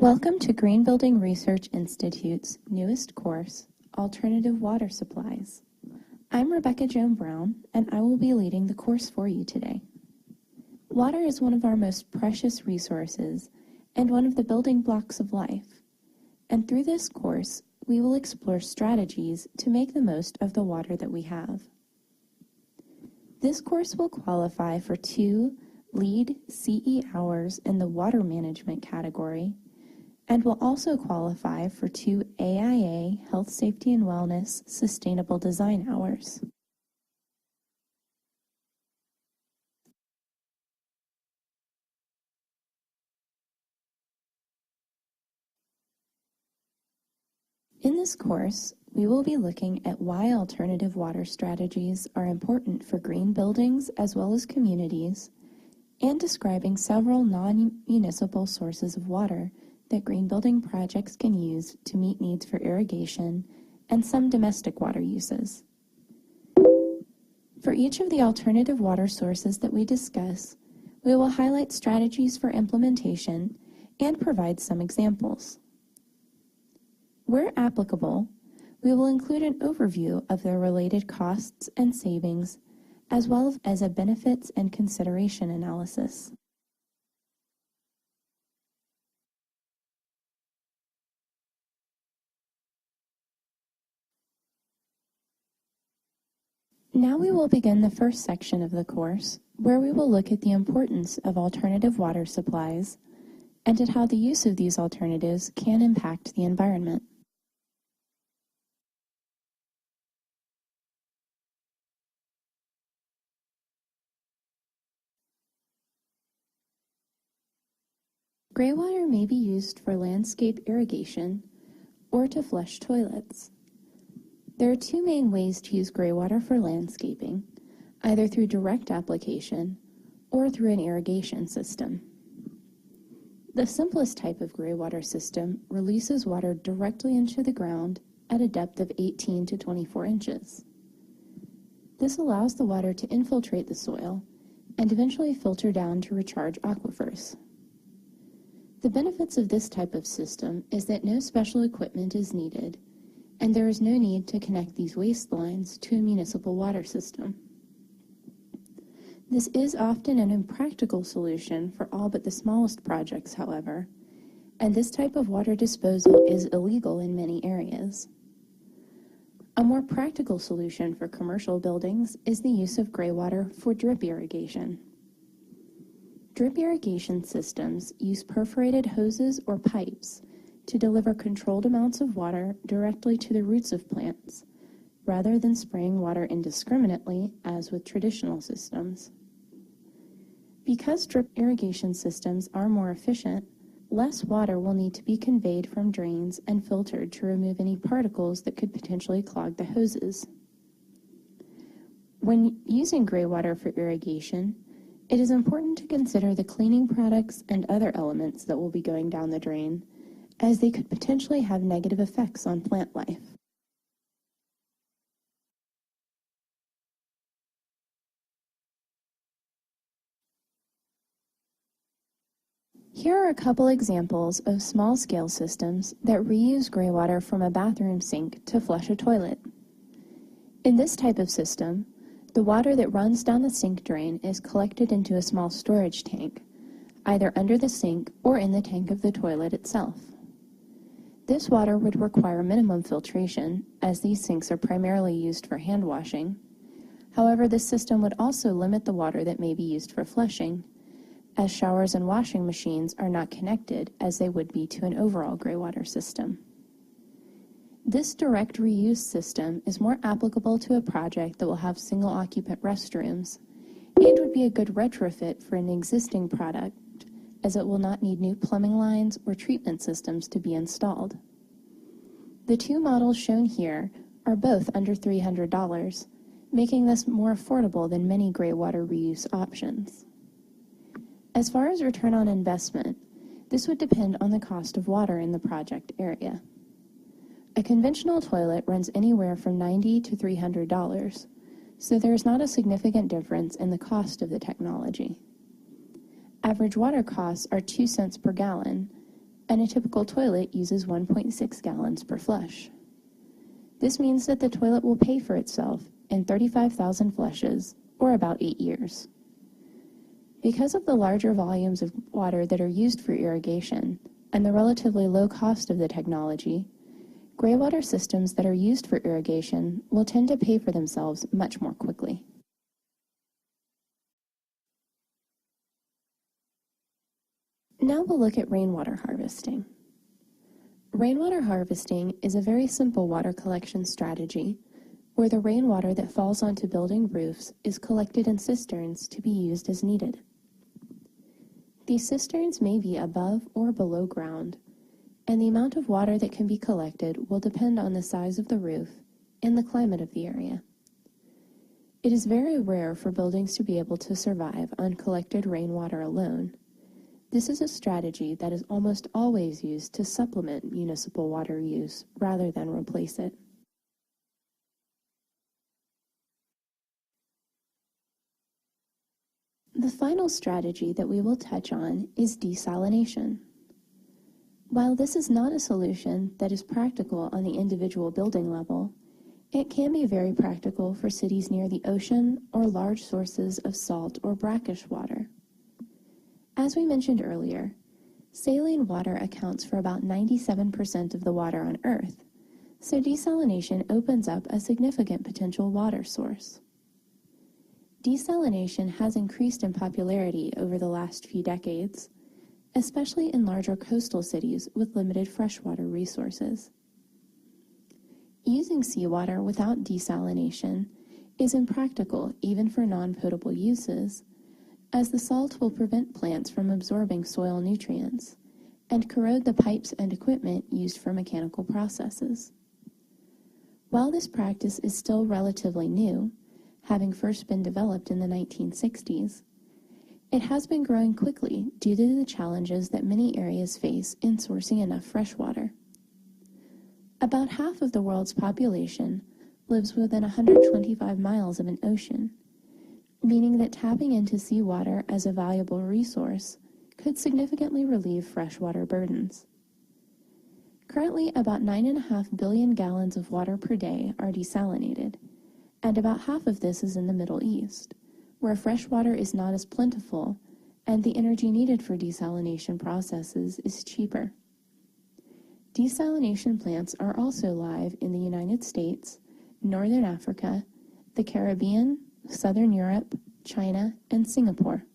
Welcome to Green Building Research Institute's newest course, Alternative Water Supplies. I'm Rebecca Joan Brown, and I will be leading the course for you today. Water is one of our most precious resources and one of the building blocks of life. And through this course, we will explore strategies to make the most of the water that we have. This course will qualify for 2 LEED CE hours in the water management category, and will also qualify for 2 AIA Health, Safety, and Wellness Sustainable Design hours. In this course, we will be looking at why alternative water strategies are important for green buildings as well as communities, and describing several non-municipal sources of water that green building projects can use to meet needs for irrigation and some domestic water uses. For each of the alternative water sources that we discuss, we will highlight strategies for implementation and provide some examples. Where applicable, we will include an overview of their related costs and savings, as well as a benefits and consideration analysis. Now we will begin the first section of the course, where we will look at the importance of alternative water supplies and at how the use of these alternatives can impact the environment. Graywater may be used for landscape irrigation or to flush toilets. There are 2 main ways to use graywater for landscaping, either through direct application or through an irrigation system. The simplest type of graywater system releases water directly into the ground at a depth of 18 to 24 inches. This allows the water to infiltrate the soil and eventually filter down to recharge aquifers. The benefits of this type of system is that no special equipment is needed, and there is no need to connect these waste lines to a municipal water system. This is often an impractical solution for all but the smallest projects, however, and this type of water disposal is illegal in many areas. A more practical solution for commercial buildings is the use of graywater for drip irrigation. Drip irrigation systems use perforated hoses or pipes to deliver controlled amounts of water directly to the roots of plants, rather than spraying water indiscriminately as with traditional systems. Because drip irrigation systems are more efficient, less water will need to be conveyed from drains and filtered to remove any particles that could potentially clog the hoses. When using graywater for irrigation, it is important to consider the cleaning products and other elements that will be going down the drain, as they could potentially have negative effects on plant life. Here are a couple examples of small-scale systems that reuse graywater from a bathroom sink to flush a toilet. In this type of system, the water that runs down the sink drain is collected into a small storage tank, either under the sink or in the tank of the toilet itself. This water would require minimum filtration, as these sinks are primarily used for hand washing. However, this system would also limit the water that may be used for flushing, as showers and washing machines are not connected as they would be to an overall graywater system. This direct reuse system is more applicable to a project that will have single-occupant restrooms and would be a good retrofit for an existing product, as it will not need new plumbing lines or treatment systems to be installed. The 2 models shown here are both under $300, making this more affordable than many graywater reuse options. As far as return on investment, this would depend on the cost of water in the project area. A conventional toilet runs anywhere from $90 to $300, so there is not a significant difference in the cost of the technology. Average water costs are 2 cents per gallon, and a typical toilet uses 1.6 gallons per flush. This means that the toilet will pay for itself in 35,000 flushes, or about 8 years. Because of the larger volumes of water that are used for irrigation and the relatively low cost of the technology, graywater systems that are used for irrigation will tend to pay for themselves much more quickly. Now we'll look at rainwater harvesting. Rainwater harvesting is a very simple water collection strategy where the rainwater that falls onto building roofs is collected in cisterns to be used as needed. These cisterns may be above or below ground, and the amount of water that can be collected will depend on the size of the roof and the climate of the area. It is very rare for buildings to be able to survive on collected rainwater alone. This is a strategy that is almost always used to supplement municipal water use rather than replace it. The final strategy that we will touch on is desalination. While this is not a solution that is practical on the individual building level, it can be very practical for cities near the ocean or large sources of salt or brackish water. As we mentioned earlier, saline water accounts for about 97% of the water on Earth, so desalination opens up a significant potential water source. Desalination has increased in popularity over the last few decades, especially in larger coastal cities with limited freshwater resources. Using seawater without desalination is impractical even for non-potable uses, as the salt will prevent plants from absorbing soil nutrients and corrode the pipes and equipment used for mechanical processes. While this practice is still relatively new, having first been developed in the 1960s, it has been growing quickly due to the challenges that many areas face in sourcing enough fresh water. About half of the world's population lives within 125 miles of an ocean, meaning that tapping into seawater as a valuable resource could significantly relieve freshwater burdens. Currently, about 9.5 billion gallons of water per day are desalinated, and about half of this is in the Middle East, where fresh water is not as plentiful and the energy needed for desalination processes is cheaper. Desalination plants are also live in the United States, Northern Africa, the Caribbean, Southern Europe, China, and Singapore.